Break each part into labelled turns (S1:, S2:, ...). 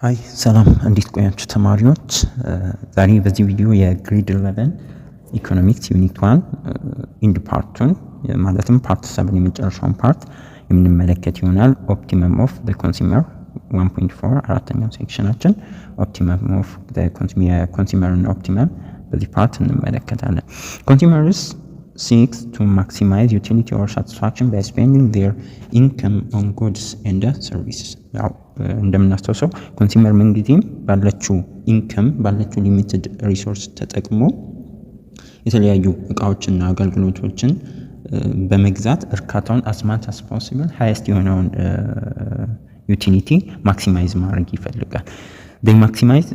S1: ሃይ ሰላም እንዴት ቆያችሁ ተማሪዎች? ዛሬ በዚህ ቪዲዮ የግሬድ 11 ኢኮኖሚክስ ዩኒት 1 ኢንድ ፓርቱን ማለትም ፓርት 7 የመጨረሻውን ፓርት የምንመለከት ይሆናል። ኦፕቲመም ኦፍ ዘ ኮንሱመር 1.4 አራተኛው ሴክሽናችን ኦፕቲመም ኦፍ ዘ ኮንሱመር እና ኦፕቲመም በዚህ ፓርት እንመለከታለን። ኮንሱመርስ seeks to maximize utility or satisfaction by spending their income on goods and services. ያው እንደምናስተውሰው ኮንሱመር ምንጊዜም ባለችው ኢንከም ባለችው ሊሚትድ ሪሶርስ ተጠቅሞ የተለያዩ እቃዎችና አገልግሎቶችን በመግዛት እርካታውን as much as possible highest የሆነውን ዩቲሊቲ ማክሲማይዝ ማድረግ ይፈልጋል። they maximize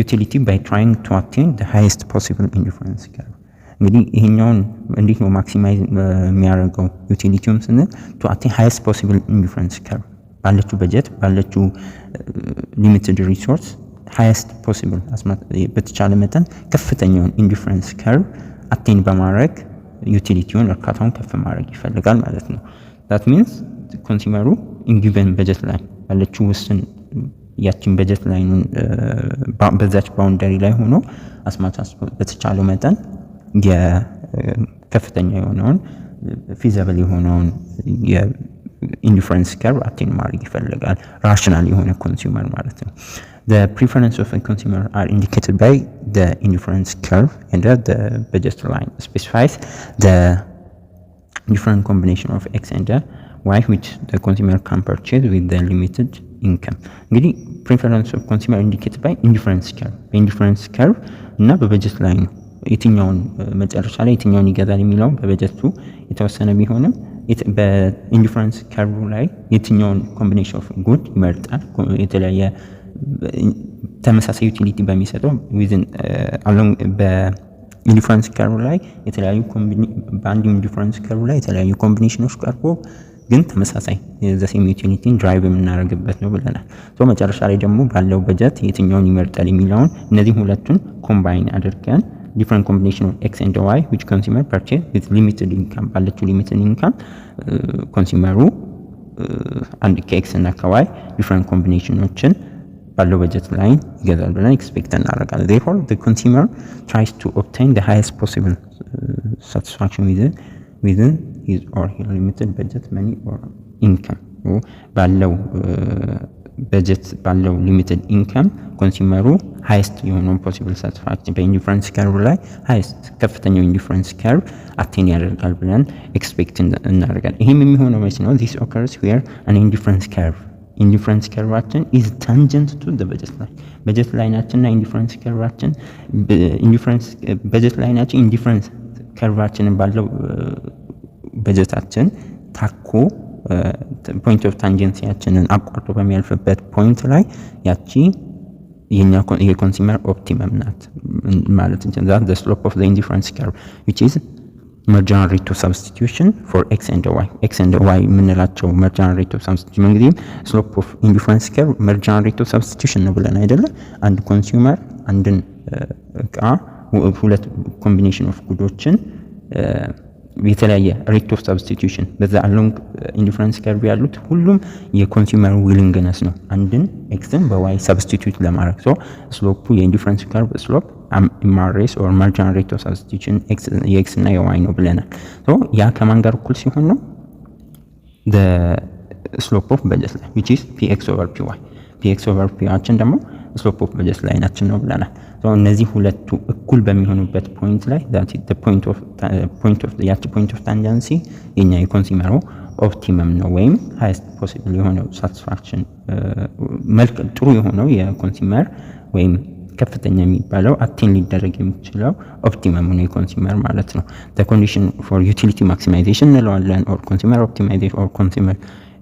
S1: utility by trying to attain the highest possible indifference curve. እንግዲህ ይሄኛውን እንዴት ነው ማክሲማይዝ የሚያደርገው ዩቲሊቲውን ስንል to attain highest possible indifference curve ባለችው በጀት ባለችው ሊሚትድ ሪሶርስ highest possible በተቻለ መጠን ከፍተኛውን ኢንዲፈረንስ ከርቭ አቴን በማድረግ ዩቲሊቲውን እርካታውን ከፍ ማድረግ ይፈልጋል ማለት ነው። that means ኮንሱመሩ ኢንጊቨን በጀት ላይ ባለችው ውስን ያቺን በጀት ላይ በዛች ባውንደሪ ላይ ሆኖ አስማታስ በተቻለው መጠን የከፍተኛ የሆነውን ፊዚብል የሆነውን የኢንዲፈረንስ ከርቭ አቴን ማድረግ ይፈልጋል። ራሽናል የሆነ ኮንሱመር ማለት ነው። The preference of a consumer are indicated by the indifference curve and the budget line specifies the different combination of x and y which the consumer can purchase with the limited income. እንግዲህ preference of consumer indicated by indifference curve እና በበጀት ላይ ነው። የትኛውን መጨረሻ ላይ የትኛውን ይገዛል የሚለው በበጀቱ የተወሰነ ቢሆንም በኢንዲፈረንስ ከርቭ ላይ የትኛውን ኮምቢኔሽን ኦፍ ጉድ ይመርጣል። የተለያየ ተመሳሳይ ዩቲሊቲ በሚሰጠው ዊዝን አሎንግ በኢንዲፈረንስ ከርቭ ላይ የተለያዩ በአንድ ኢንዲፈረንስ ከርቭ ላይ የተለያዩ ኮምቢኔሽኖች ቀርቦ ግን ተመሳሳይ ዘ ሴም ዩቲሊቲን ድራይቭ የምናደርግበት ነው ብለናል። ሶ መጨረሻ ላይ ደግሞ ባለው በጀት የትኛውን ይመርጣል የሚለውን እነዚህ ሁለቱን ኮምባይን አድርገን different combination of x and y which consumer purchase with limited income ባለችው limited income ኮንሱመሩ አንድ ከx እና ከy different combinationዎችን ባለው በጀት ላይ ይገዛል ብለን ኤክስፔክት እናደርጋለን። therefore the consumer tries to obtain the highest possible satisfaction within his or her limited budget money or income ባለው በጀት ባለው ሊሚትድ ኢንካም ኮንሱመሩ ሃይስት የሆነውን ፖሲብል ሳቲስፋክሽን በኢንዲፈረንስ ከርቭ ላይ ሃይስት ከፍተኛው ኢንዲፈረንስ ከርቭ አቴን ያደርጋል ብለን ኤክስፔክት እናደርጋለን። ይሄም የሚሆነው መቼ ነው? this occurs where an indifference curve is tangent to the budget line. በጀት ላይናችንና ኢንዲፈረንስ ከርቫችን በጀት ላይናችን ኢንዲፈረንስ ከርቫችንን ባለው በጀታችን ታኮ ፖይንት ኦፍ ታንጀንሲያችንን አቋርጦ በሚያልፍበት ፖይንት ላይ ያቺ የኮንሱመር ኦፕቲመም ናት ማለት እንችላለን። the slope of the indifference curve which is marginal rate of substitution for x and y የምንላቸው marginal rate of substitution እንግዲህ slope of indifference curve marginal rate of substitution ነው ብለን አይደለ? አንድ ኮንሱመር አንድን እቃ ሁለት ኮምቢኔሽን ኦፍ ጉዶችን የተለያየ ሬት ኦፍ ሰብስቲቲዩሽን በዛ አሎንግ ኢንዲፈረንስ ከርቭ ያሉት ሁሉም የኮንሱመር ዊሊንግነስ ነው አንድን ኤክስን በዋይ ሰብስቲቲዩት ለማድረግ። ሶ ስሎፑ የኢንዲፈረንስ ከርቭ ስሎፕ ኤምአርኤስ ኦር ማርጂናል ሬት ኦፍ ሰብስቲቲዩሽን የኤክስ እና የዋይ ነው ብለናል። ሶ ያ ከማን ጋር እኩል ሲሆን ነው? the slope of budget line which is px over py አችን ደግሞ slope of budget ላይናችን ነው ብለናል። እነዚህ ሁለቱ እኩል በሚሆኑበት ፖይንት ላይ that is the point of tangency የኛ የኮንሱመሩ ኦፕቲመም ነው ወይም highest possible የሆነው satisfaction መልክ ጥሩ የሆነው የኮንሱመር ወይም ከፍተኛ የሚባለው አቴን ሊደረግ የሚችለው ኦፕቲመም ነው የኮንሱመር ማለት ነው። the condition for utility maximization እንለዋለን or consumer optimization or consumer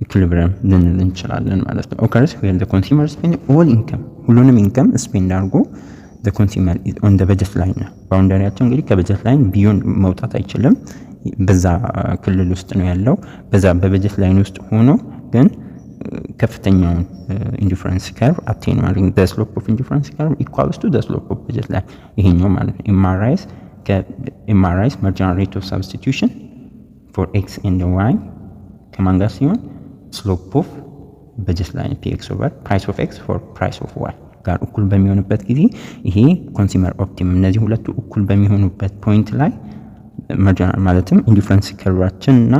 S1: equilibrium ልንል እንችላለን ማለት ነው። occurs when the consumer spend all income ሁሉንም ኢንከም ስፔንድ አድርጎ the consumer is on the budget line ነው። ባውንደሪያቸው እንግዲህ ከበጀት ላይን ቢዮን መውጣት አይችልም። በዛ ክልል ውስጥ ነው ያለው። በዛ በበጀት ላይን ውስጥ ሆኖ ግን ከፍተኛውን ኢንዲፈረንስ ከርቭ አቴን ማድረግ the slope of indifference curve equals to the slope of budget line ይሄኛው ማለት ነው። MRIs marginal rate of substitution for x and y ከማን ጋር ሲሆን slope of በጀት ላይን px over price of x for price of y ጋር እኩል በሚሆንበት ጊዜ ይሄ ኮንሱመር ኦፕቲመም እነዚህ ሁለቱ እኩል በሚሆኑበት ፖይንት ላይ ማርጂናል ማለትም ኢንዲፈረንስ ከርቫችን እና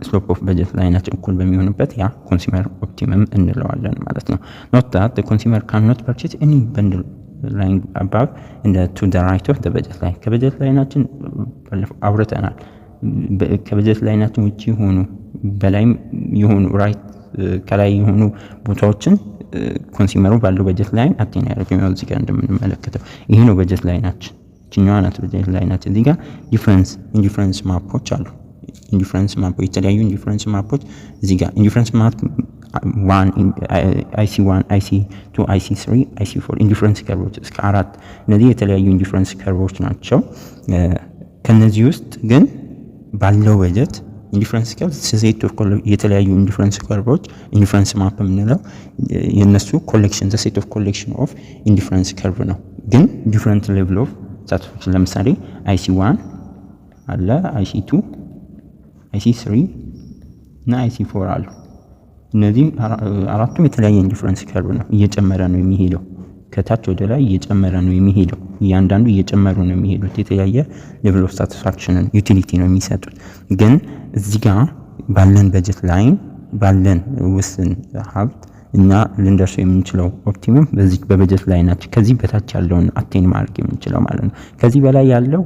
S1: ስሎፕ ኦፍ በጀት ላይናችን እኩል በሚሆንበት ያ ኮንሱመር ኦፕቲመም እንለዋለን ማለት ነው። ኖት ዳት the consumer cannot purchase any bundle lying above and to the right of the budget line ከበጀት ላይናችን ባለፈው አውርተናል። ከበጀት ላይናችን ውጪ ሆኑ በላይም የሆኑ ራይት ከላይ የሆኑ ቦታዎችን ኮንሱመሩ ባለው በጀት ላይን አቴን ያደርገው ነው። እዚህ ጋር እንደምንመለከተው ይሄ ነው በጀት ላይናችን እኛው ናት በጀት ላይናችን። እዚህ ጋር ኢንዲፈረንስ ማፖች አሉ። ኢንዲፈረንስ ማፖች የተለያዩ ኢንዲፈረንስ ማፖች እዚህ ጋር ኢንዲፈረንስ ማፕ 1 IC1 IC2 IC3 IC4 ኢንዲፈረንስ ከርቮች እስከ 4 እነዚህ የተለያዩ ኢንዲፈረንስ ከርቮች ናቸው። ከነዚህ ውስጥ ግን ባለው በጀት ኢንዲፈረንስ ከርቭ ሴት ኦፍ የተለያዩ ኢንዲፈረንስ ከርቮች ኢንዲፈረንስ ማፕ የምንለው የነሱ ኮሌክሽን ሴት ኦፍ ኮሌክሽን ኦፍ ኢንዲፈረንስ ከርቭ ነው። ግን ዲፈረንት ሌቭል ኦፍ ሳቲስፋክሽን ለምሳሌ IC1 አለ IC2 IC3 እና IC4 አሉ። እነዚህ አራቱም የተለያየ ኢንዲፈረንስ ከርቭ ነው። እየጨመረ ነው የሚሄደው ከታች ወደ ላይ እየጨመረ ነው የሚሄደው። እያንዳንዱ እየጨመሩ ነው የሚሄዱት። የተለያየ ሌቭል ኦፍ ሳቲስፋክሽን ዩቲሊቲ ነው የሚሰጡት። ግን እዚህ ጋር ባለን በጀት ላይን ባለን ውስን ሀብት እና ልንደርሰው የምንችለው ኦፕቲመም በዚህ በበጀት ላይናችን ከዚህ በታች ያለውን አቴን ማድረግ የምንችለው ማለት ነው። ከዚህ በላይ ያለው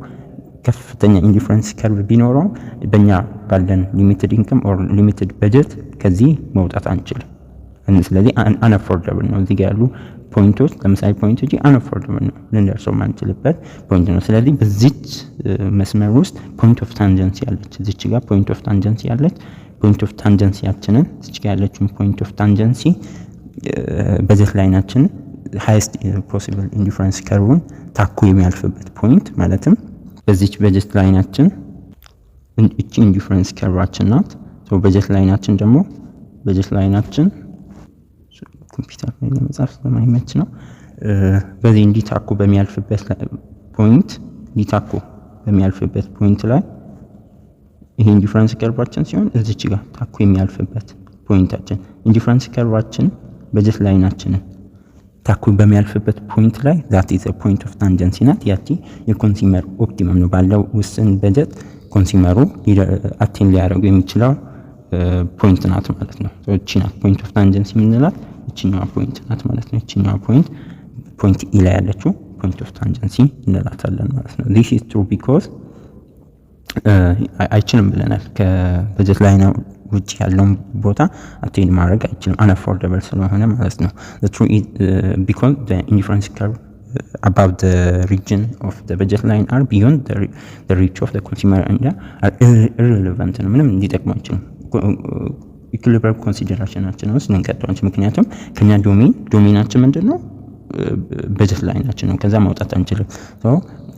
S1: ከፍተኛ ኢንዲፈረንስ ከርቭ ቢኖረው በእኛ ባለን ሊሚትድ ኢንከም ኦር ሊሚትድ በጀት ከዚህ መውጣት አንችልም። ስለዚህ አንአፎርደብል ነው። እዚህ ጋር ያሉ ፖይንቶች ለምሳሌ ፖይንቶች አንአፎርደብል ነው ልንደርሰው ማንችልበት ፖይንት ነው። ስለዚህ በዚች መስመር ውስጥ ፖይንት ኦፍ ታንጀንሲ ያለች እዚች ጋር ፖይንት ኦፍ ታንጀንሲ ያለች ፖይንት ኦፍ ታንጀንሲያችንን እዚች ጋር ያለችውን ፖይንት ኦፍ ታንጀንሲ በጀት ላይናችን ሃይስት ፖሲብል ኢንዲፈረንስ ከርቭን ታኮ የሚያልፍበት ፖይንት ማለትም በዚች በጀት ላይናችን እቺ ኢንዲፈረንስ ከርቫችን ናት። በጀት ላይናችን ደግሞ በጀት ላይናችን ኮምፒውተር ላይ ለመጻፍ ስለማይመች ነው። በዚህ እንዲታኮ በሚያልፍበት ፖይንት ሊታኮ በሚያልፍበት ፖይንት ላይ ይሄ ኢንዲፈረንስ ከርቫችን ሲሆን እዚች ጋር ታኮ የሚያልፍበት ፖይንታችን ኢንዲፈረንስ ከርቫችን በጀት ላይናችንን ታኮ በሚያልፍበት ፖይንት ላይ that is a point of tangency ናት። ያቺ የኮንሱመር ኦፕቲመም ነው። ባለው ውስን በጀት ኮንሱመሩ አቴን ሊያደርጉ የሚችለው ፖይንት ናት ማለት ነው። እቺ ናት ፖይንት ኦፍ ታንጀንሲ የምንላት እቺኛዋ ፖይንት ናት ማለት ነው። እቺኛዋ ፖይንት ኢ ላይ ያለችው ፖይንት ኦፍ ታንጀንሲ እንላታለን ማለት ነው። this is true because አይችልም ብለናል። ከበጀት ላይ ነው ውጪ ያለውን ቦታ አቴን ማድረግ አይችልም አንአፎርደብል ስለሆነ ማለት ነው። the true is because the indifference curve above the region of the budget line are beyond the reach of the consumer and are irrelevant ነው። ምንም እንዲጠቅሙ አይችልም። ኢኩሊብሪየም ኮንሲደሬሽናችን ውስጥ ልንቀጥላቸው ምክንያቱም ከኛ ዶሜናችን ምንድነው በጀት ላይናችን ነው። ከዛ ማውጣት አንችልም።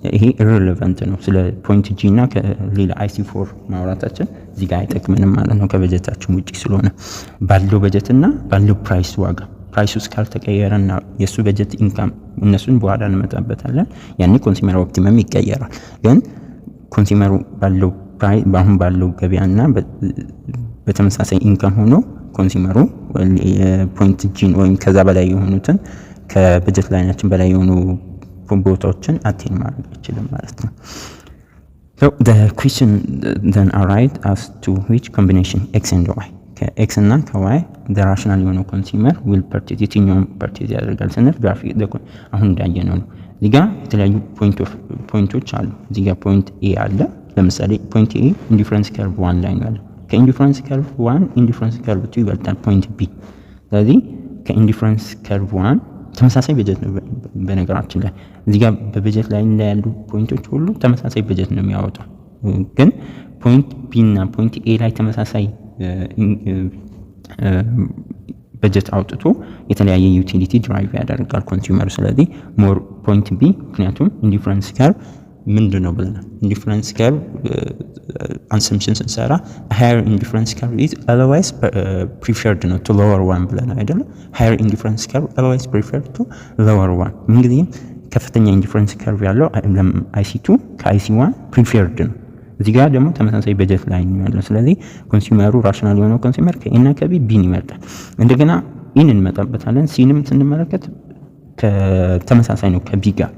S1: ይሄ ኢረሌቫንት ነው። ስለ ፖይንት ጂ እና ከሌላ IC4 ማውራታችን እዚህ ጋር አይጠቅምንም ማለት ነው። ከበጀታችን ውጪ ስለሆነ ባለው በጀትና ባለው ፕራይስ ዋጋ ፕራይሱ ካልተቀየረና የሱ በጀት ኢንካም እነሱን በኋላ እንመጣበታለን። ያኔ ኮንሱመር ኦፕቲመም ይቀየራል። ግን ኮንሱመሩ ባለው ፕራይስ አሁን ባለው ገበያና በተመሳሳይ ኢንካም ሆኖ ኮንሱመሩ ፖይንት ጂ ወይም ከዛ በላይ የሆኑትን ከበጀት ላይናችን በላይ የሆኑ ቦታዎችን አቴን ማድረግ ይችላል ማለት ነው። So the question then arise as to which combination x and y ከx እና ከy the rational የሆነው ኮንሱመር will purchase የትኛውን purchase ያደርጋል ስንል ግራፊክ አሁን እንዳየነው ነው። እዚህ ጋር የተለያዩ ፖይንቶች አሉ። እዚህ ጋር ፖይንት a አለ። ለምሳሌ ፖይንት a ኢንዲፈረንስ ከርቭ 1 ላይ ነው ያለው። ከኢንዲፈረንስ ከርቭ 1 ኢንዲፈረንስ ከርቭ 2 ይበልጣል ፖይንት b። ስለዚህ ከኢንዲፈረንስ ከርቭ 1 ተመሳሳይ በጀት ነው። በነገራችን ላይ እዚህ ጋር በበጀት ላይ ያሉ ፖይንቶች ሁሉ ተመሳሳይ በጀት ነው የሚያወጣው። ግን ፖይንት ቢ እና ፖይንት ኤ ላይ ተመሳሳይ በጀት አውጥቶ የተለያየ ዩቲሊቲ ድራይቭ ያደርጋል ኮንሱመሩ። ስለዚህ ሞር ፖይንት ቢ ምክንያቱም ኢንዲፈረንስ ከርቭ ምንድነው ብለናል። ኢንዲፈረንስ ከርቭ assumption ስንሰራ higher indifference curve is otherwise preferred ነው to lower one ብለናል አይደል? higher indifference curve otherwise preferred to lower one። እንግዲህ ከፍተኛ ኢንዲፈረንስ ከርቭ ያለው IC2 ከIC1 preferred ነው። እዚህ ጋር ደግሞ ተመሳሳይ በጀት ላይ ነው ያለው። ስለዚህ ኮንሱመሩ ራሽናል የሆነው ኮንሱመር ከኤና ከቢ ቢን ይመርጣል። እንደገና ኢን እንመጣበታለን። ሲንም ስንመለከት ከተመሳሳይ ነው ከቢ ጋር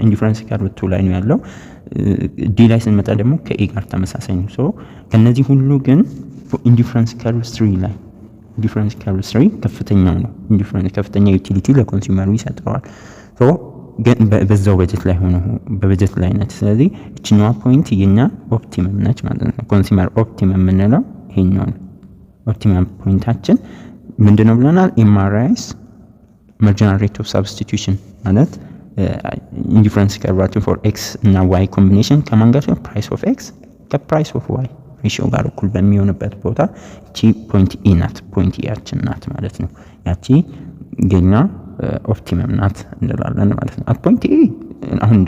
S1: ኢንዲፈረንስ ከርቭ 2 ላይ ነው ያለው። ዲ ላይ ስንመጣ ደግሞ ከኤ ጋር ተመሳሳይ ነው። ሶ ከነዚህ ሁሉ ግን ኢንዲፈረንስ ከርቭ 3 ላይ ኢንዲፈረንስ ከርቭ 3 ከፍተኛው ነው። ኢንዲፈረንስ ከፍተኛ ዩቲሊቲ ለኮንሱመሩ ይሰጠዋል። ሶ ግን በዛው በጀት ላይ ሆኖ በበጀት ላይ ነች። ስለዚህ እችኛዋ ፖይንት የኛ ኦፕቲመም ነች ማለት ነው። ኮንሱመር ኦፕቲመም የምንለው ይሄኛው ነው። ኦፕቲመም ፖይንታችን ምንድነው ብለናል? ኤምአርአይስ ማርጂናል ሬት ኦፍ ሳብስቲቱሽን ማለት ኢንዲፈረንስ ከርቫችን ፎር ኤክስ እና ዋይ ኮምቢኔሽን ከማን ጋር ሲሆን ፕራይስ ኦፍ ኤክስ ከፕራይስ ኦፍ ዋይ ሬሽዮ ጋር እኩል በሚሆንበት ቦታ እቺ ፖይንት ኢ ናት። ፖይንት ኢያችን ናት ማለት ነው። ያቺ የኛ ኦፕቲመም ናት እንላለን ማለት ነው። አት ፖይንት ኤ አሁን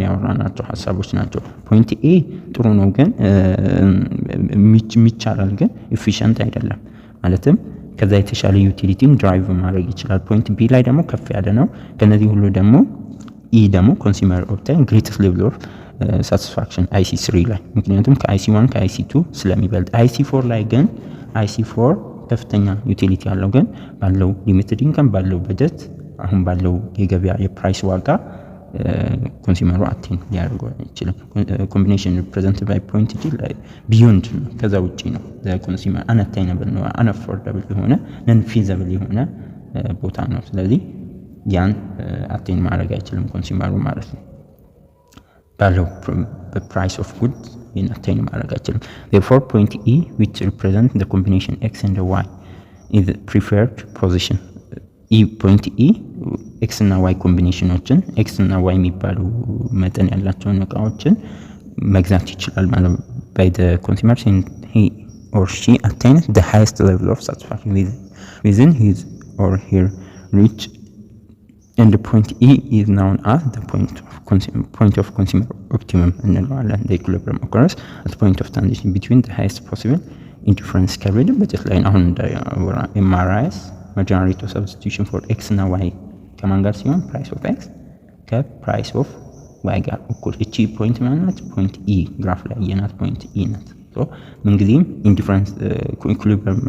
S1: ያወራናቸው ሀሳቦች ናቸው። ፖይንት ኤ ጥሩ ነው፣ ግን የሚቻላል፣ ግን ኤፊሽንት አይደለም ማለትም ከዛ የተሻለ ዩቲሊቲን ድራይቭ ማድረግ ይችላል። ፖይንት ቢ ላይ ደግሞ ከፍ ያለ ነው። ከነዚህ ሁሉ ደግሞ ኢ ደግሞ ኮንሱመር ኦብታይን ግሬተስት ሌቭል ኦፍ ሳቲስፋክሽን አይሲ 3 ላይ ምክንያቱም ከአይሲ 1 ከአይሲ 2 ስለሚበልጥ። አይሲ 4 ላይ ግን አይሲ 4 ከፍተኛ ዩቲሊቲ ያለው ግን ባለው ሊሚትድ ኢንከም ባለው በጀት አሁን ባለው የገበያ የፕራይስ ዋጋ ኮንሱመሩ አቴን ሊያደርገው አይችልም። ኮምቢኔሽን ሪፕሬዘንትድ ባይ ፖይንት ጂ ላይ ቢዮንድ ነው፣ ከዛ ውጪ ነው። ለኮንሱመር አናታይነብል ነው፣ አንአፎርደብል የሆነ ነን ፊዚብል የሆነ ቦታ ነው። ስለዚህ ያን አቴን ማድረግ አይችልም ኮንሱመሩ ማለት ነው። ባለው በፕራይስ ኦፍ ጉድ ያን አቴን ማድረግ አይችልም። therefore point E which represent the combination x and y is the preferred position. ፖይንት ኢ ኤክስ እና ዋይ ኮምቢኔሽኖችን ኤክስ እና ዋይ የሚባሉ መጠን ያላቸውን እቃዎችን መግዛት ይችላል ማለት by the consumer and he or she attains the highest level of satisfaction within his or her reach, and the point E is known as the point of consumer optimum እንለዋለን. The equilibrium occurs at the point of transition between the highest possible indifference curve በጀት ላይ አሁን እንዳወራ ኤምአርአይስ ማርጂናል ሬት ኦፍ ሳብስቲቱሽን ፎር ኤክስ እና ዋይ ከማን ጋር ሲሆን ፕራይስ ኦፍ ኤክስ ከፕራይስ ኦፍ ዋይ ጋር እኩል። እቺ ፖይንት ማለት ፖይንት ኢ ግራፍ ላይ የናት ፖይንት ኢ ናት። ሶ ምንጊዜም ኢንዲፈረንስ ኢኩሊብሪየም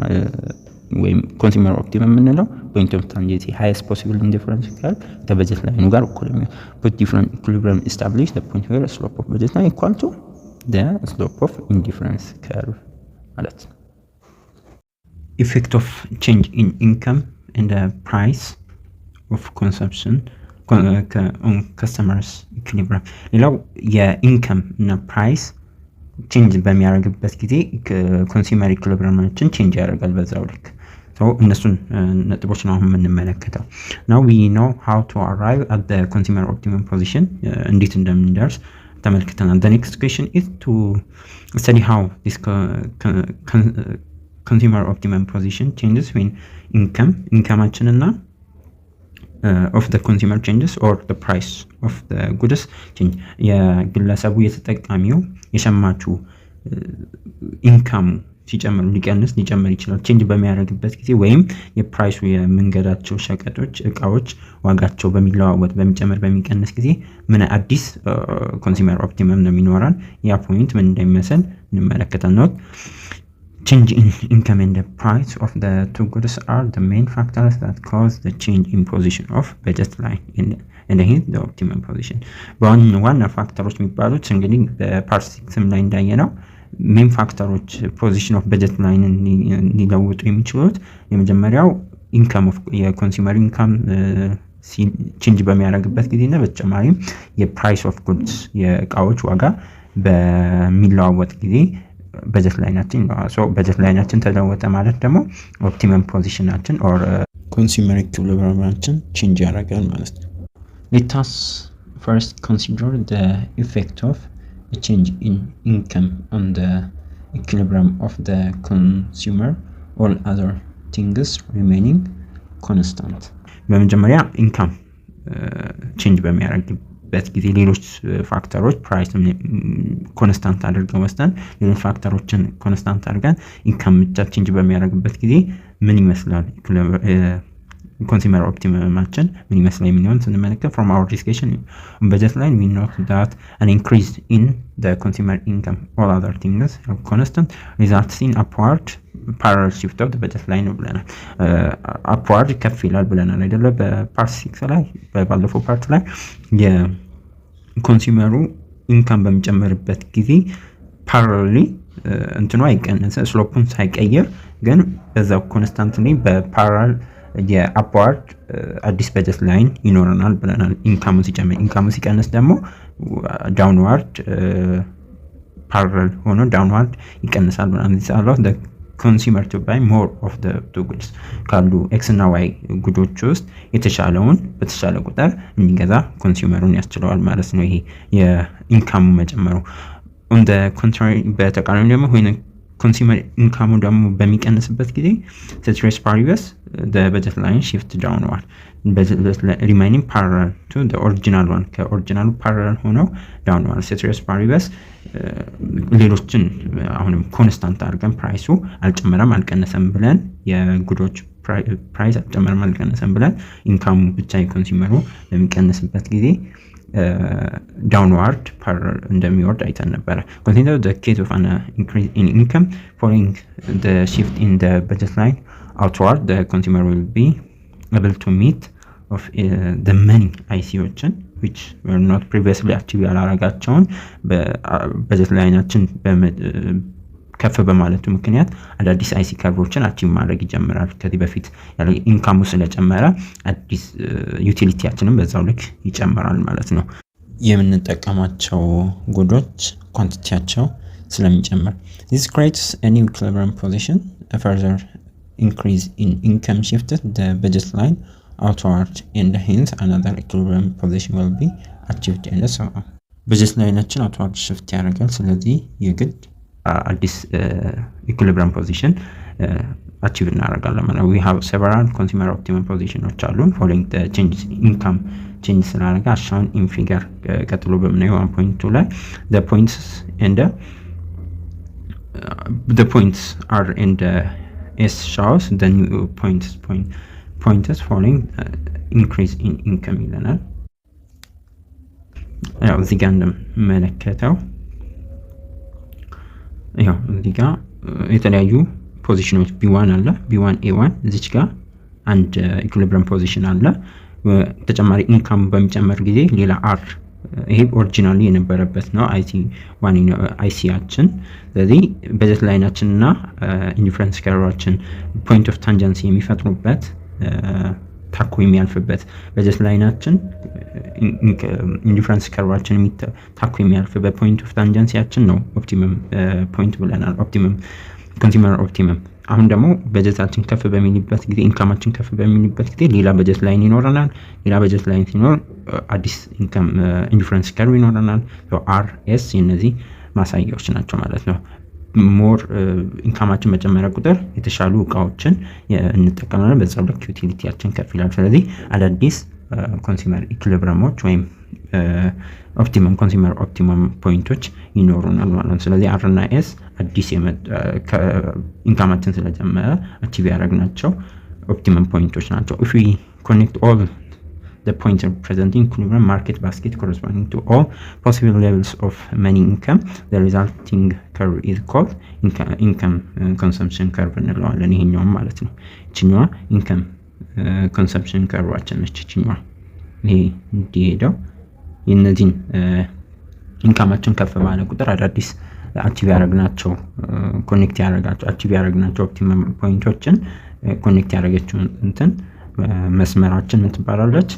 S1: ወይም ኮንሱመር ኦፕቲመም የምንለው ፖይንት ኦፍ ታንጀንሲ ሃይስት ፖሲብል ኢንዲፈረንስ ከርቭ ከበጀት ላይኑ ጋር እኩል ነው። ፑት ዲፈረንት ኢኩሊብሪየም ኤስታብሊሽ ዘ ፖይንት ዌር ስሎፕ ኦፍ በጀት ላይን ኢኳል ቱ ዘ ስሎፕ ኦፍ ኢንዲፈረንስ ከርቭ ማለት ነው። Effect of change in income and the price of consumption on customers equilibrium. ሌላው የኢንከም እና ፕራይስ ቼንጅ በሚያደርግበት ጊዜ ኮንሱመር ኢኩሊብሪየማችን ቼንጅ ያደርጋል በዛው ልክ። እነሱን ነጥቦች ነው አሁን የምንመለከተው። now we know how to arrive at the consumer optimum position እንዴት እንደምንደርስ ተመልክተናል። the next question is to study how this consumer optimum position changes when incomeአችን እና of the consumer changes or the price of the goods change. የግለሰቡ የተጠቃሚው የሸማቹ ኢንካሙ ሲጨምር ሊጨምር ይችላል ቼንጅ በሚያደርግበት ጊዜ፣ ወይም የፕራይሱ የምንገዛቸው ሸቀጦች እቃዎች ዋጋቸው በሚለዋወጥ በሚጨምር በሚቀንስ ጊዜ ምን አዲስ ኮንሱመር ኦፕቲመም ነው የሚኖረን። ያ ፖይንት ምን እንደሚመስል እንመለከታለን። Change in income and the price of the two goods are the main factors that cause the change in position of budget line and hence the optimum position. ዋና ፋክተሮች የሚባሉት እንግዲህ በፓርት 6 ላይ እንዳየነው ሜን ፋክተሮች ፖዚሽን ኦፍ በጀት ላይን ሊለውጡ የሚችሉት የመጀመሪያው ኢንካም ኦፍ የኮንሱመር ኢንካም ቼንጅ በሚያደርግበት ጊዜና በተጨማሪም የፕራይስ ኦፍ ጉድስ የእቃዎች ዋጋ በሚለዋወጥ ጊዜ በጀት ላይናችን በጀት ላይናችን ተለወጠ ማለት ደግሞ ኦፕቲመም ፖዚሽናችን ኦር ኮንሱመር ኢኩሊብሪየማችን ቼንጅ ያደርጋል ማለት ነው። let us first consider the effect of a change in income on the equilibrium of the consumer, all other things remaining constant. በመጀመሪያ ኢንካም ቼንጅ በሚያደርግበት ጊዜ ሌሎች ፋክተሮች ፕራይስ ኮንስታንት አድርገን ወስደን ሌሎች ፋክተሮችን ኮንስታንት አድርገን ኢንካም ብቻ ቼንጅ በሚያደርግበት ጊዜ ምን ይመስላል ኮንሱመር ኦፕቲመማችን ምን ይመስላል የሚለውን ስንመለከት from our discussion on budget line we note that an increase in the consumer income all other things are constant results in upward parallel shift of the budget line ብለናል። upward ከፍ ይላል ብለናል አይደለ? በፓርት 6 ላይ ባለፈው ፓርት ላይ የኮንሱመሩ ኢንካም በሚጨምርበት ጊዜ ፓራሌሊ እንትኑ አይቀንስ ስሎፑን ሳይቀየር ግን በዛው ኮንስታንትሊ በፓራል የአፕዋርድ አዲስ በጀት ላይን ይኖረናል ብለናል። ኢንካሙ ሲጨምር ኢንካሙ ሲቀንስ ደግሞ ዳውንዋርድ ፓራል ሆኖ ዳውንዋርድ ይቀንሳል ብለናል። this allows the consumer to buy more of the two goods ካሉ ኤክስ እና ዋይ ጉዶች ውስጥ የተሻለውን በተሻለ ቁጥር እንዲገዛ ኮንሱመሩን ያስችለዋል ማለት ነው። ይሄ የኢንካሙ መጨመሩ on the contrary በተቃራኒ ደግሞ when consumer income ደግሞ በሚቀንስበት ጊዜ ceteris paribus the budget line shift downward remaining parallel to the original one ከኦሪጂናሉ parallel ሆነው downward ceteris paribus ሌሎችን አሁንም ኮንስታንት አድርገን ፕራይሱ አልጨመረም አልቀነሰም ብለን የጉዶች ፕራይስ አልጨመረም አልቀነሰም ብለን ኢንካሙ ብቻ የኮንሱመሩ በሚቀንስበት ጊዜ downward parallel እንደሚወርድ አይተን ነበረ። Consider the case of an increase in income following the shift in the budget line outward the consumer will be able to meet of the many ICOችን which were not previously achieved ያላረጋቸውን በበጀት ላይናችን ከፍ በማለቱ ምክንያት አዳዲስ አይሲ ከርቮችን አቺቭ ማድረግ ይጀምራል። ከዚህ በፊት ያለ ኢንካሙ ስለጨመረ አዲስ ዩቲሊቲያችንን በዛው ልክ ይጨምራል ማለት ነው። የምንጠቀማቸው ጉዶች ኳንቲቲያቸው ስለሚጨምር this creates a new equilibrium position a further increase in income shifted the budget line outward and hence another equilibrium position will be achieved and so on budget ላይናችን outward shift ያደርጋል። ስለዚህ የግድ አዲስ ኢኩሊብሪየም ፖዚሽን አቺቭ እናደርጋለን ማለት ነው። we have several consumer optimum positions አሉን following the changes income change ስላደረገ አሻውን in figure ቀጥሎ በምናየው 1.2 ላይ the points are in the S shows the new points following increase in income ይለናል። ያው እዚህ ጋር እንደምንመለከተው ያው እዚህ ጋር የተለያዩ ፖዚሽኖች B1 አለ B1 A1 እዚች ጋር አንድ ኢኩሊብሪየም ፖዚሽን አለ። ተጨማሪ ኢንካም በሚጨምር ጊዜ ሌላ R ይሄ ኦሪጂናሊ የነበረበት ነው አይሲያችን። ስለዚህ በጀት ላይናችንና ኢንዲፈረንስ ከርቫችን ፖይንት ኦፍ ታንጀንሲ የሚፈጥሩበት ታኮ የሚያልፍበት በጀት ላይናችን ኢንዲፈረንስ ከርቫችን ታኮ የሚያልፍበት ፖይንት ኦፍ ታንጀንሲያችን ነው ኦፕቲመም ፖይንት ብለናል። ኦፕቲመም ኮንሱመር ኦፕቲመም። አሁን ደግሞ በጀታችን ከፍ በሚልበት ጊዜ ኢንካማችን ከፍ በሚልበት ጊዜ ሌላ በጀት ላይን ይኖረናል። ሌላ በጀት ላይን ሲኖር አዲስ ኢንካም ኢንዲፈረንስ ከርቭ ይኖረናል። አር ኤስ የነዚህ ማሳያዎች ናቸው ማለት ነው። ሞር ኢንካማችን መጨመሪያ ቁጥር የተሻሉ እቃዎችን እንጠቀማለን። በዛው ልክ ዩቲሊቲያችን ከፍ ይላል። ስለዚህ አዳዲስ ኮንሱመር ኢኩሊብሪየሞች ወይም ኦፕቲመም ኮንሱመር ኦፕቲመም ፖይንቶች ይኖሩናል ማለት ነው። ስለዚህ አር እና ኤስ አዲስ ኢንካማችን ስለጨመረ አቺቭ ያደረግናቸው ኦፕቲመም ፖይንቶች ናቸው። if we connect all the points representing equilibrium market basket corresponding to all possible levels of money income the resulting curve is called income consumption curve እንለዋለን። ይሄኛው ማለት ነው። እቺኛዋ income consumption curveዋችን ነች። እቺኛዋ ይሄ እንዲሄደው የነዚህን ኢንካማችን ከፍ ባለ ቁጥር አዳዲስ አቺቭ ያደረግናቸው ኮኔክት ያደረጋቸው አቺቭ ያደረግናቸው ኦፕቲመም ፖይንቶችን ኮኔክት ያደረገችው እንትን መስመራችን ምን ትባላለች?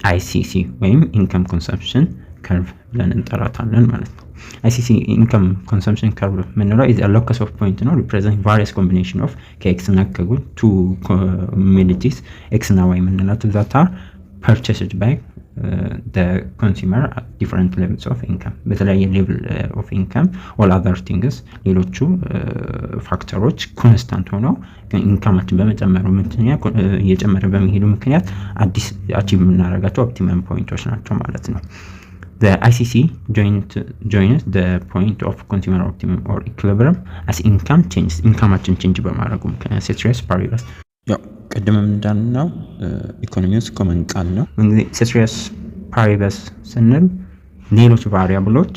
S1: አይሲሲ ወይም ኢንካም ኮንሰምፕሽን ከርቭ ብለን እንጠራታለን ማለት ነው። አይሲሲ ኢንካም ኮንሰምፕሽን ከርቭ ምንለው is a locus of point ነው represent various combination of ከኤክስ እና ከጉድ two commodities ኤክስ እና ዋይ ምንላቸው that are purchased by the consumer at different levels of income በተለያየ level of income all other things ሌሎቹ ፋክተሮች ኮንስታንት ሆነው ኢንካማችን በመጨመሩ ምክንያት እየጨመረ በመሄዱ ምክንያት አዲስ አቺቭ የምናደርጋቸው ኦፕቲመም ፖይንቶች ናቸው ማለት ነው። The ICC joins the point of consumer optimum or equilibrium as income changes ኢንካማችን ቼንጅ በማድረጉ ምክንያት ceteris paribus ያው ቅድምም እንዳልነው ኢኮኖሚ ውስጥ ኮመን ቃል ነው። እንግዲህ ሴትሪየስ ፓሪበስ ስንል ሌሎች ቫሪያብሎች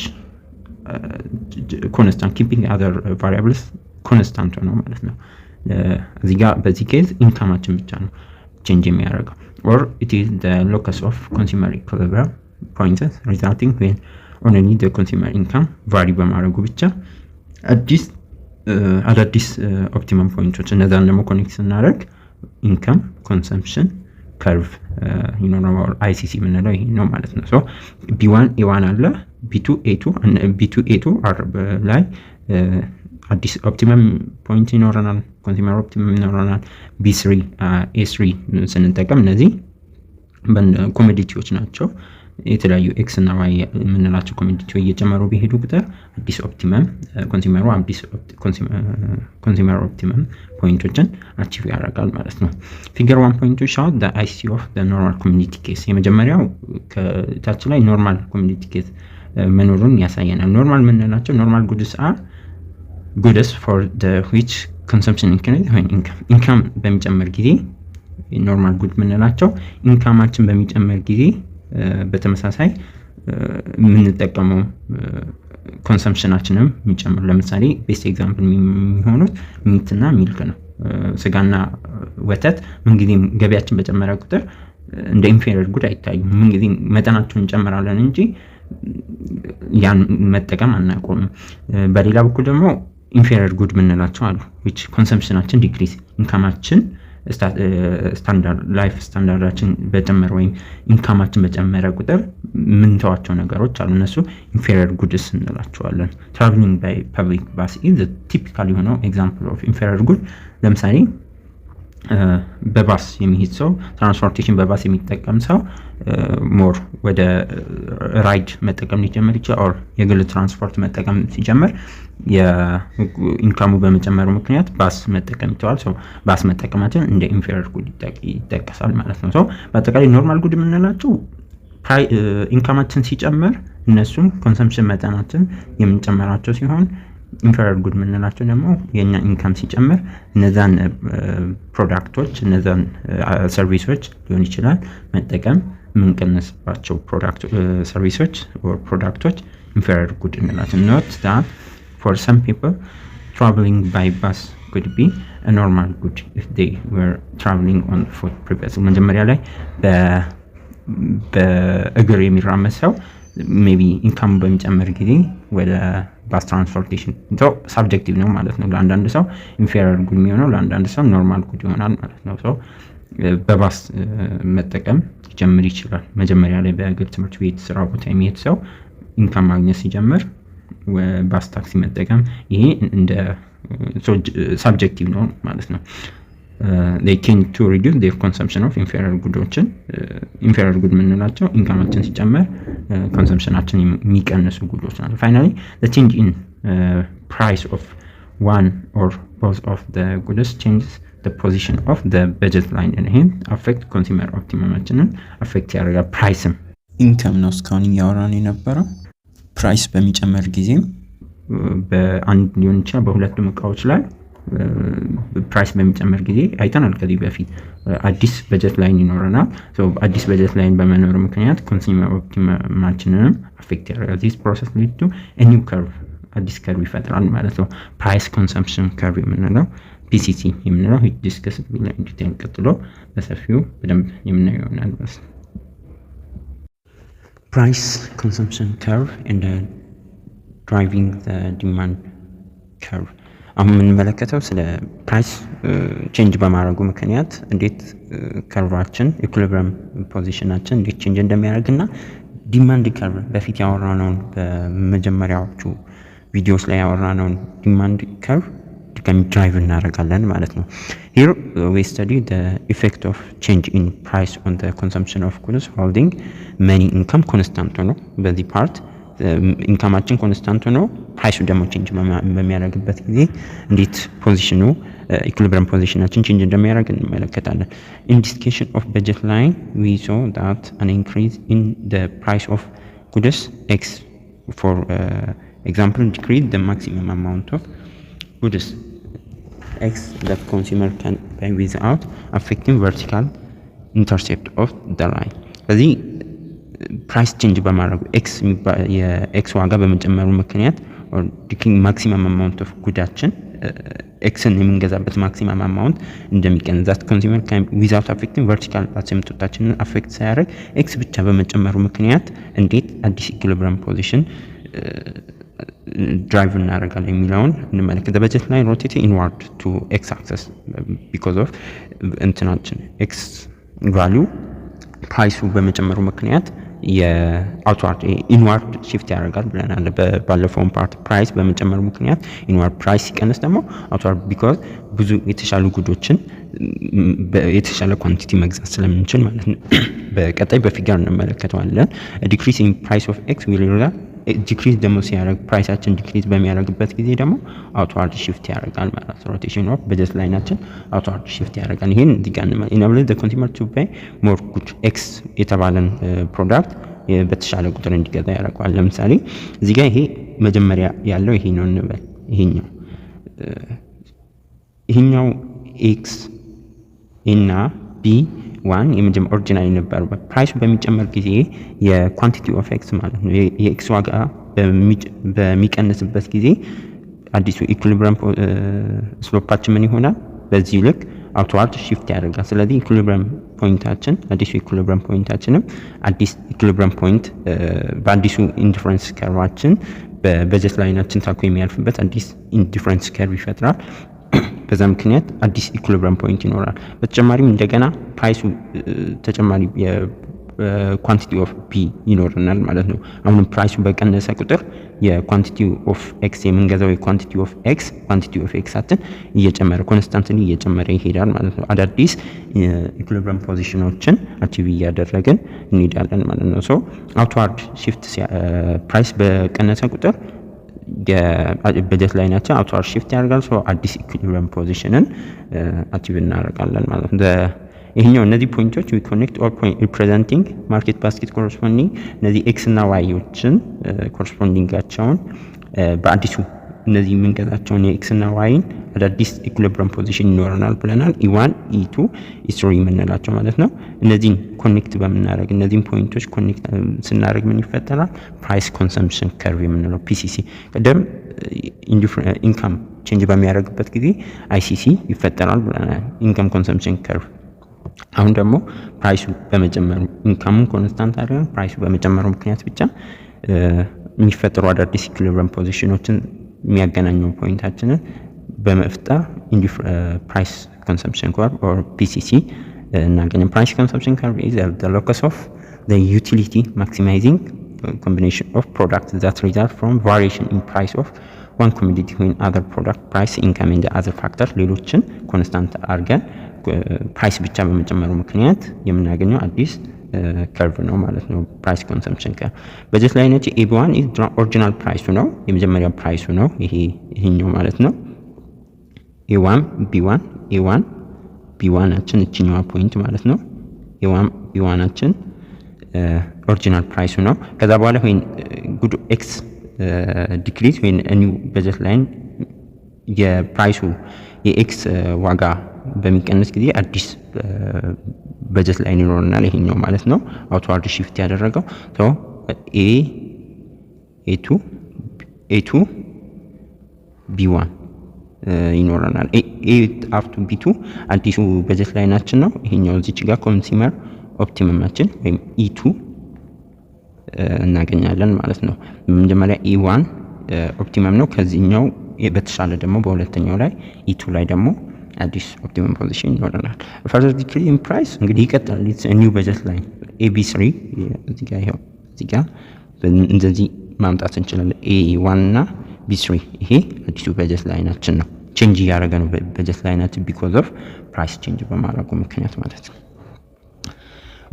S1: ኮንስታንት ኪፒንግ አዘር ቫሪያብልስ ኮንስታንት ነው ማለት ነው። እዚህ ጋር በዚህ ኬዝ ኢንካማችን ብቻ ነው ቼንጅ የሚያደርገው or it is the locus of consumer equilibrium points resulting when only the consumer income vary በማድረጉ ብቻ አዳዲስ ኦፕቲመም ፖይንቶች እነዛን ደግሞ ኮኔክት ስናደርግ ኢንካም ኮንሰምፕሽን ከርቭ ይኖረዋል። አይሲሲ የምንለው ይሄ ነው ማለት ነው። ሶ ቢ1 ኤ1 አለ ቢ2 ኤ2 አር ላይ አዲስ ኦፕቲመም ፖይንት ይኖረናል፣ ኮንሱመር ኦፕቲመም ይኖረናል። ቢ3 ኤ3 ስንጠቀም እነዚህ ኮሞዲቲዎች ናቸው። የተለያዩ ኤክስ እና ዋይ የምንላቸው ኮሞዲቲዎች እየጨመሩ ቢሄዱ ቁጥር አዲስ ኦፕቲመም ኮንሱመር ኦፕቲመም ፖይንቶችን አቺቭ ያደርጋል ማለት ነው። ፊገር 1.2 ሻው the IC of the normal community case የመጀመሪያው ከታች ላይ ኖርማል ኮሚኒቲ ኬስ መኖሩን ያሳየናል። ኖርማል የምንላቸው ኖርማል ጉድስ አር ጉድስ for the which consumption increase when income በሚጨምር ጊዜ ኖርማል ጉድ የምንላቸው ኢንካማችን በሚጨምር ጊዜ በተመሳሳይ የምንጠቀመው ኮንሰምፕሽናችንም የሚጨምር። ለምሳሌ ቤስት ኤግዛምፕል የሚሆኑት ሚትና ሚልክ ነው። ስጋና ወተት ምንጊዜም ገበያችን በጨመረ ቁጥር እንደ ኢንፌሪየር ጉድ አይታዩም። ምንጊዜም መጠናቸውን እንጨምራለን እንጂ ያን መጠቀም አናቆምም። በሌላ በኩል ደግሞ ኢንፌሪየር ጉድ የምንላቸው አሉ which ኮንሰምፕሽናችን ዲክሪዝ ኢንካማችን ስታንዳርድ ላይፍ ስታንዳርዳችን በጨመረ ወይም ኢንካማችን በጨመረ ቁጥር ምንተዋቸው ነገሮች አሉ። እነሱ ኢንፌሪየር ጉድስ እንላቸዋለን። ትራቭሊንግ ባይ ፐብሊክ ባስ ኢዝ ቲፒካል የሆነው ኤግዛምፕል ኦፍ ኢንፌሪየር ጉድ። ለምሳሌ በባስ የሚሄድ ሰው ትራንስፖርቴሽን በባስ የሚጠቀም ሰው ሞር ወደ ራይድ መጠቀም ሊጀምር ይችላል። ኦር የግል ትራንስፖርት መጠቀም ሲጀምር የኢንካሙ በመጨመሩ ምክንያት ባስ መጠቀም ይተዋል። ሶ ባስ መጠቀማችን እንደ ኢንፌሪየር ጉድ ይጠቀሳል ማለት ነው። ሶ በአጠቃላይ ኖርማል ጉድ የምንላቸው ኢንካማችን ሲጨምር እነሱም ኮንሰምፕሽን መጠናችን የምንጨምራቸው ሲሆን ኢንፌሪየር ጉድ የምንላቸው ደግሞ የኛ ኢንካም ሲጨምር እነዛን ፕሮዳክቶች እነዛን ሰርቪሶች ሊሆን ይችላል መጠቀም የምንቀንስባቸው ሰርቪሶች or ፕሮዳክቶች ኢንፌሪየር ጉድ እንላቸው። ኖት that for some people traveling by bus could be a normal good if they were traveling on foot previously። መጀመሪያ ላይ በእግር የሚራመድ ሰው ሜቢ ኢንካም በሚጨምር ጊዜ ወደ ባስ ትራንስፖርቴሽን ሳብጀክቲቭ ነው ማለት ነው። ለአንዳንድ ሰው ኢንፌሪየር ጉድ የሚሆነው ለአንዳንድ ሰው ኖርማል ጉድ ይሆናል ማለት ነው። ሰው በባስ መጠቀም ሊጀምር ይችላል። መጀመሪያ ላይ በእግር ትምህርት ቤት ስራ ቦታ የሚሄድ ሰው ኢንካም ማግኘት ሲጀምር ባስ ታክሲ መጠቀም ይሄ እንደ ሳብጀክቲቭ ነው ማለት ነው። they tend to reduce their consumption of inferior ጉዶችን inferior good የምንላቸው ኢንካማችን ሲጨመር ኮንሰምፕሽናችን የሚቀንሱ ጉዶች ናቸው። finally the change in price of one or both of the goods changes the position of the budget line and hence affect consumer optimumችንን affect ያደርጋል። ፕራይስም ኢንካም ነው እስካሁን እያወራን የነበረው። ፕራይስ በሚጨምር ጊዜም በአንድ ሊሆን ይችላል በሁለቱም እቃዎች ላይ ፕራይስ በሚጨምር ጊዜ አይተናል ከዚህ በፊት አዲስ በጀት ላይን ይኖረናል። ሶ አዲስ በጀት ላይን በመኖር ምክንያት ኮንሱመር ኦፕቲማችንን አፌክት ያደርጋል። this process lead to a new curve አዲስ ከርቭ ይፈጥራል ማለት ነው። ፕራይስ ኮንሰምፕሽን ከርቭ የምንለው ፒሲሲ የምንለው ዲስከስ ዲቴል ቀጥሎ በሰፊው በደንብ የምናየው ይሆናል። ፕራይስ ኮንሰምፕሽን ከርቭ and driving the demand curve አሁን የምንመለከተው ስለ ፕራይስ ቼንጅ በማድረጉ ምክንያት እንዴት ከርቫችን ኢኩሊብሪየም ፖዚሽናችን እንዴት ቼንጅ እንደሚያደርግና ዲማንድ ከርቭ በፊት ያወራነውን በመጀመሪያዎቹ ቪዲዮስ ላይ ያወራነውን ዲማንድ ከርቭ ድጋሚ ድራይቭ እናደርጋለን ማለት ነው። here we study the effect of change in price on the consumption of goods holding many income constant ነው። በዚህ ፓርት ኢንካማችን ኮንስታንት ነው፣ ፕራይሱ ደግሞ ቼንጅ በሚያደርግበት ጊዜ እንዴት ፖዚሽኑ ኢኩሊብሪየም ፖዚሽናችን ቼንጅ እንደሚያደርግ እንመለከታለን። in discussion of budget line we saw that an increase in the price of goods x for example decrease the maximum amount of goods x that consumer can buy without affecting vertical intercept of the line ስለዚህ ፕራይስ ቼንጅ በማድረጉ የኤክስ ዋጋ በመጨመሩ ምክንያት or decreasing maximum amount of ጉዳችን ኤክስን የምንገዛበት ማክሲመም አማውንት እንደሚቀንስ that consumer can without affecting vertical አሲምፕቶታችንን አፌክት ሳያደርግ ኤክስ ብቻ በመጨመሩ ምክንያት እንዴት አዲስ ኢኩሊብሪየም ፖዚሽን ድራይቭ እናደርጋለን የሚለውን እንመለከት the budget line rotated inward to x axis because of እንትናችን ኤክስ ቫልዩ ፕራይሱ በመጨመሩ ምክንያት የአውትዋርድ ኢንዋርድ shift ያደርጋል ብለናል ባለፈው ፓርት ፕራይስ በመጨመሩ ምክንያት ኢንዋርድ ፕራይስ ሲቀንስ ደግሞ አውትዋርድ because ብዙ የተሻሉ ጉዶችን የተሻለ ኳንቲቲ መግዛት ስለምንችል ማለት ነው በቀጣይ በፊገር እንመለከተዋለን decrease in price of x will ዲክሪዝ ደግሞ ሲያደርግ ፕራይሳችን ዲክሪዝ በሚያደርግበት ጊዜ ደግሞ አውትዋርድ shift ያደርጋል ማለት ነው ሮቴሽን ኦፍ በጀት ላይናችን አውትዋርድ shift ያደርጋል ይሄን ዲጋን ኢናብል the consumer to buy more good x የተባለን ፕሮዳክት በተሻለ ቁጥር እንዲገዛ ያደርጋል ለምሳሌ እዚህ ጋር ይሄ መጀመሪያ ያለው ይሄ ነው እንበል ይሄኛው x እና b one የመጀመሪያ ኦሪጂናል ነበር ፕራይሱ በሚጨመር ጊዜ የኳንቲቲ ኦፍ ኤክስ ማለት ነው የኤክስ ዋጋ በሚቀንስበት ጊዜ አዲሱ ኢኩሊብሪየም ስሎፓችን ምን ይሆናል በዚህ ልክ አውትዋርድ shift ያደርጋል ስለዚህ ኢኩሊብሪየም ፖይንታችን አዲሱ ኢኩሊብሪየም ፖይንታችንም አዲስ ኢኩሊብሪየም ፖይንት በአዲሱ ኢንዲፈረንስ ከርቫችን በበጀት ላይናችን ታኮ የሚያልፍበት አዲስ ኢንዲፈረንስ ከርቭ ይፈጥራል በዛ ምክንያት አዲስ ኢኩሊብሪየም ፖይንት ይኖራል በተጨማሪም እንደገና ፕራይሱ ተጨማሪ ኳንቲቲ ኦፍ ፒ ይኖርናል ማለት ነው አሁን ፕራይሱ በቀነሰ ቁጥር የኳንቲቲ ኦፍ ኤክስ የምንገዛው የኳንቲቲ ኦፍ ኤክስ አትን እየጨመረ ኮንስታንትሊ እየጨመረ ይሄዳል ማለት ነው አዳዲስ ኢኩሊብሪየም ፖዚሽኖችን አቺቭ እያደረግን እንሄዳለን ማለት ነው ሶ አውትዋርድ shift ፕራይስ በቀነሰ ቁጥር የበጀት ላይናችን አውትዋርድ shift ያደርጋል ሶ አዲስ ኢኩሊብሪየም ፖዚሽንን አቺቭ እናደርጋለን ማለት ነው ይሄኛው እነዚህ ፖይንቶች we connect all point representing market basket corresponding እነዚህ x እና y ዎችን ኮረስፖንዲንጋቸውን በአዲሱ እነዚህ የምንገዛቸውን የx እና y አዳዲስ ኢኩሊብሪየም ፖዚሽን ይኖረናል ብለናል e1 e2 e3 የምንላቸው ማለት ነው እነዚህን ኮኔክት በመናረግ እነዚህን ፖይንቶች ኮኔክት ስናደርግ ምን ይፈጠራል ፕራይስ ኮንሰምፕሽን ከርቭ የምንለው PCC ቀደም ኢንካም ቼንጅ በሚያደርግበት ጊዜ ICC ይፈጠራል ብለናል ኢንካም ኮንሰምፕሽን ከርቭ አሁን ደግሞ ፕራይሱ በመጨመሩ ኢንካሙን ኮንስታንት አድርገን ፕራይሱ በመጨመሩ ምክንያት ብቻ የሚፈጠሩ አዳዲስ ኢኩሊብሪየም ፖዚሽኖችን የሚያገናኘው ፖይንታችንን በመፍጠር ፕራይስ ኮንሰምፕሽን ከርቭ or PCC እናገኛለን ፕራይስ ኮንሰምፕሽን ከርቭ is the locus of the utility maximizing combination of products that result from variation in price of one commodity when other product price income and the other factor ሌሎችን ኮንስታንት አድርገን ፕራይስ ብቻ በመጨመሩ ምክንያት የምናገኘው አዲስ ከርቭ ነው ማለት ነው ፕራይስ ኮንሰምፕሽን ከርቭ በጀት ላይናችን AB1 is ኦሪጂናል ፕራይሱ ነው የመጀመሪያው ፕራይሱ ነው ይሄኛው ማለት ነው A1 B1 አችን እቺኛዋ ፖይንት ማለት ነው A1 B1 አችን ኦሪጂናል ፕራይሱ ነው ከዛ በኋላ ወይ ጉድ ኤክስ ዲክሪዝ ወይ ኒው በጀት ላይን የፕራይሱ የኤክስ ዋጋ በሚቀንስ ጊዜ አዲስ በጀት ላይን ይኖርናል ይሄኛው ማለት ነው አውትዋርድ shift ያደረገው ሶ A2 B1 ይኖርናል A up to B2 አዲሱ በጀት ላይናችን ነው ይሄኛው እዚህ ጋር ኮንሱመር ኦፕቲመማችን ወይም E2 እናገኛለን ማለት ነው መጀመሪያ E1 ኦፕቲመም ነው ከዚህኛው በተሻለ ደግሞ በሁለተኛው ላይ E2 ላይ ደግሞ አዲስ ኦፕቲመም ፖዚሽን ይኖረናል further decrease in price እንግዲህ ይቀጥላል it's a new budget line AB3 እዚህ ጋር እንደዚህ ማምጣት እንችላለን A1 እና B3 ይሄ አዲሱ በጀት ላይናችን ነው ቼንጅ ያደረገ ነው በጀት ላይናችን because of price change በማድረጉ ምክንያት ማለት ነው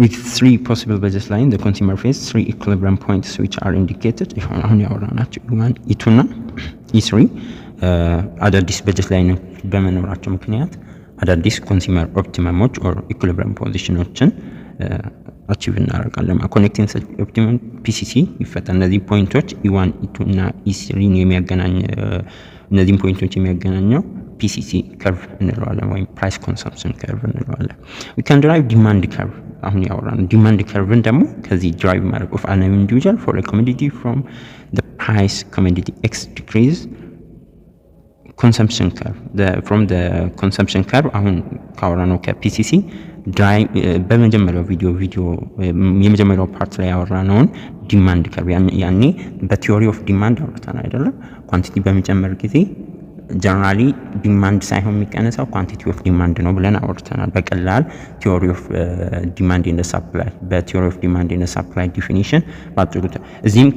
S1: with three possible budget lines the consumer faces three equilibrium points which are indicated አሁን ያወራናቸው E1 E2 እና E3 አዳዲስ በጀት ላይን በመኖራቸው ምክንያት አዳዲስ ኮንሱመር ኦፕቲመሞች or equilibrium ፖዚሽኖችን አቺቭ እናደርጋለን ኮኔክቲንግ ኦፕቲመም PCC ይፈጠራል እነዚህ ፖይንቶች E1 E2 እና E3 የሚያገናኝ እነዚህ ፖይንቶች የሚያገናኘው PCC curve እንለዋለን ወይም price consumption curve እንለዋለን። we can derive demand curve አሁን ያወራን demand curve ደግሞ ከዚህ derive ማድረግ of an individual for a commodity from the price commodity X decrease consumption curve from the consumption curve አሁን ካወራነው ከPCC በመጀመሪያው ቪዲዮ የመጀመሪያው ፓርት ላይ ያወራነውን ዲማንድ ከርቭ ያኔ በቲዮሪ ኦፍ ዲማንድ አውርተን አይደለም ኳንቲቲ በሚጨምር ጊዜ ጀነራሊ ዲማንድ ሳይሆን የሚቀነሰው ኳንቲቲ ኦፍ ዲማንድ ነው ብለን አውርተናል በቀላል ቲዮሪ ኦፍ ዲማንድ ኤንድ ሰፕላይ በቲዮሪ ኦፍ ዲማንድ ኤንድ ሰፕላይ ዲፊኒሽን ባጥሩት እዚህም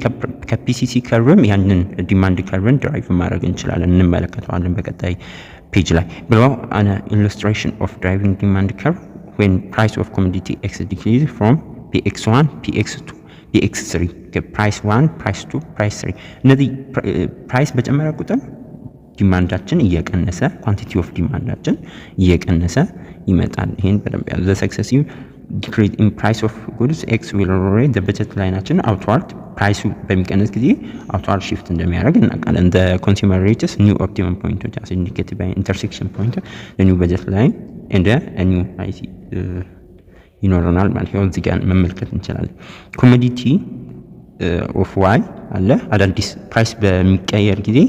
S1: ከፒሲሲ ከርቭም ያንን ዲማንድ ከርቭን ድራይቭ ማድረግ እንችላለን እንመለከተዋለን በቀጣይ ፔጅ ላይ below an illustration of driving demand curve when price of commodity X decreases from px1 px2 px3 price 1 price 2 price 3 እነዚህ ፕራይስ በጨመረ ቁጥር ዲማንዳችን እየቀነሰ ኳንቲቲ ኦፍ ዲማንዳችን እየቀነሰ ይመጣል ይሄን በደንብ ያዙ the successive decrease in price of goods X will lower the budget line outward ፕራይሱ በሚቀንስ ጊዜ outward shift እንደሚያደርግ እናውቃለን the consumer reaches new optimum point as indicated by intersection point the new budget line and a new price ይኖረናል ማለት ነው እዚህ ጋር መመልከት እንችላለን ኮሞዲቲ ኦፍ ዋይ አለ አዳዲስ ፕራይስ በሚቀየር ጊዜ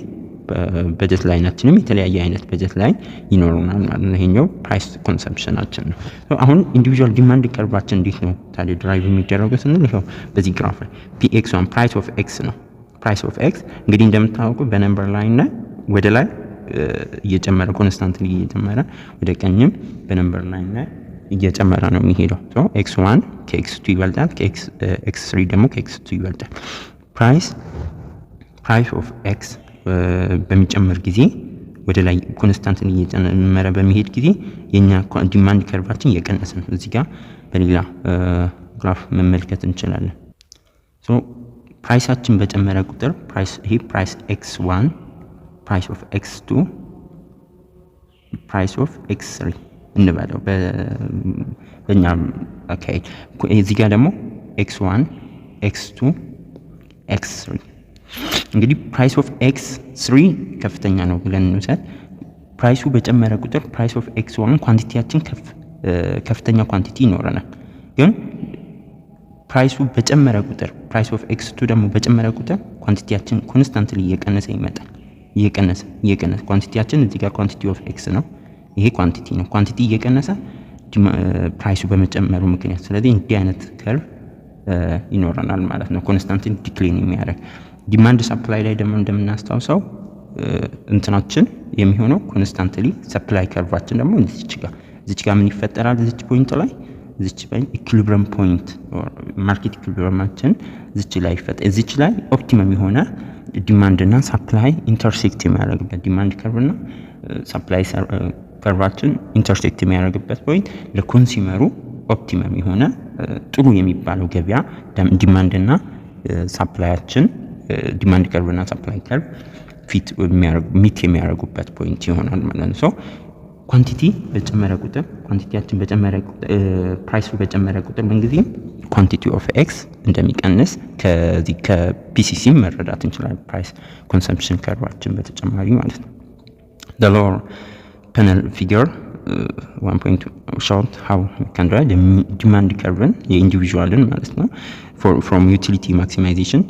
S1: በጀት ላይናችንም የተለያየ አይነት በጀት ላይ ይኖርናል ማለት ነው ይሄኛው ፕራይስ ኮንሰምፕሽናችን ነው አሁን ኢንዲቪጁዋል ዲማንድ ከርቫችን እንዴት ነው ታዲያ ድራይቭ የሚደረገው ስንል ይሄው በዚህ ግራፍ ላይ px1 ፕራይስ ኦፍ x ነው ፕራይስ ኦፍ x እንግዲህ እንደምታውቁ በነምበር ላይን ላይ ወደ ላይ እየጨመረ ኮንስታንትሊ እየጨመረ ወደ ቀኝም በነምበር ላይን ላይ እየጨመረ ነው የሚሄደው ሶ x1 ከx2 ይበልጣል x3 ደግሞ ከx2 ይበልጣል ፕራይስ ኦፍ x በሚጨምር ጊዜ ወደ ላይ ኮንስታንትሊ እየጨመረ በሚሄድ ጊዜ የኛ ዲማንድ ከርቫችን እየቀነሰ ነው እዚህ ጋር በሌላ ግራፍ መመልከት እንችላለን ሶ ፕራይሳችን በጨመረ ቁጥር ይሄ ፕራይስ x1 ፕራይስ ኦፍ x2 ፕራይስ ኦፍ x3 እንበለው በእኛ አካሄድ እዚህ ጋር ደግሞ x1 x2 x3 እንግዲህ ፕራይስ ኦፍ x3 ከፍተኛ ነው ብለን እንውሰድ ፕራይሱ በጨመረ ቁጥር ፕራይስ ኦፍ x1 ኳንቲቲያችን ከፍተኛ ኳንቲቲ ይኖረናል ግን ፕራይሱ በጨመረ ቁጥር ፕራይስ ኦፍ x2 ደግሞ በጨመረ ቁጥር ኳንቲቲያችን ኮንስታንትሊ እየቀነሰ ይመጣል እየቀነሰ ኳንቲቲያችን እዚህ ጋር ኳንቲቲ ኦፍ x ነው ይሄ ኳንቲቲ ነው ኳንቲቲ እየቀነሰ ፕራይሱ በመጨመሩ ምክንያት ስለዚህ እንዲህ አይነት ከርቭ ይኖረናል ማለት ነው ኮንስታንትሊ ዲክላይን የሚያደርግ ዲማንድ ሰፕላይ ላይ ደግሞ እንደምናስተዋውሰው እንትናችን የሚሆነው ኮንስታንትሊ ሰፕላይ ከርቫችን ደግሞ እዚች ጋር ምን ይፈጠራል እዚች ፖይንት ላይ እዚች ላይ ኢኩሊብሪየም ፖይንት ማርኬት ኢኩሊብሪየማችን እዚች ላይ ይፈጠራል እዚች ላይ ኦፕቲመም የሆነ ዲማንድ እና ሰፕላይ ኢንተርሴክት የሚያደርግበት ዲማንድ ከርቭና ሰፕላይ ከርቫችን ኢንተርሴክት የሚያደርግበት ፖይንት ለኮንሱመሩ ኦፕቲመም የሆነ ጥሩ የሚባለው ገበያ ዲማንድ እና ሰፕላያችን ዲማንድ ከርቭ እና ሰፕላይ ከርቭ ሚት የሚያደርጉበት ፖይንት ይሆናል ማለት ነው ሶ ኳንቲቲ በጨመረ ቁጥር ኳንቲቲያችን በጨመረ ቁጥር ፕራይሱ በጨመረ ቁጥር ምንጊዜም ኳንቲቲ ኦፍ ኤክስ እንደሚቀንስ ከዚህ ከፒሲሲ መረዳት እንችላለን ፕራይስ ኮንሰምፕሽን ከርቫችን በተጨማሪ ማለት ነው the lower panel figure 1.2 showed how we can drive the demand curve የኢንዲቪጁዋልን ማለት ነው from utility maximization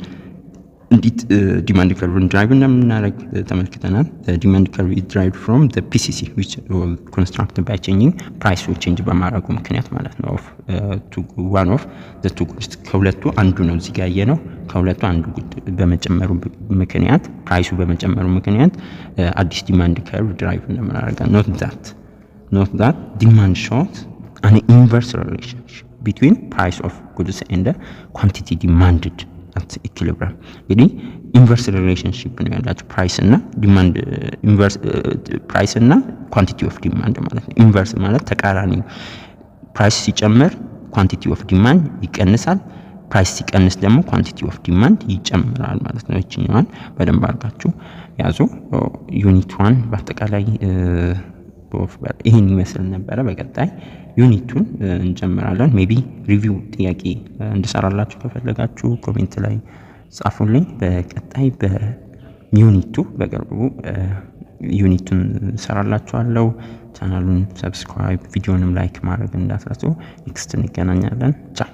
S1: indeed demand curve drive እንደምናደርግ ተመልክተናል the demand curve is derived from the PCC which was constructed by changing price will change በማድረጉ ምክንያት ማለት ነው of one of the two goods ከሁለቱ አንዱ ነው እዚህ ጋር ያየነው ከሁለቱ አንዱ ጉድ በመጨመሩ ምክንያት ፕራይሱ በመጨመሩ ምክንያት አዲስ ዲማንድ ከርቭ ድራይቭ እንደምናደርጋ not that demand shows an inverse relationship between price of goods and the quantity demanded at equilibrium እንግዲህ ኢንቨርስ ሪሌሽንሺፕ ነው ያላቸው ፕራይስ እና ዲማንድ ኢንቨርስ ፕራይስ እና ኳንቲቲ ኦፍ ዲማንድ ማለት ነው ኢንቨርስ ማለት ተቃራኒ ፕራይስ ሲጨምር ኳንቲቲ ኦፍ ዲማንድ ይቀንሳል ፕራይስ ሲቀንስ ደግሞ ኳንቲቲ ኦፍ ዲማንድ ይጨምራል ማለት ነው እቺኛዋን በደንብ አድርጋችሁ ያዙ ዩኒት 1 በአጠቃላይ ይሄን ይመስል ነበር በቀጣይ ዩኒቱን እንጀምራለን ሜቢ ሪቪው ጥያቄ እንድሰራላችሁ ከፈለጋችሁ ኮሜንት ላይ ጻፉልኝ በቀጣይ በዩኒቱ በቅርቡ ዩኒቱን ሰራላችኋለሁ ቻናሉን ሰብስክራይብ ቪዲዮንም ላይክ ማድረግ እንዳትረሱ ኔክስት እንገናኛለን ቻው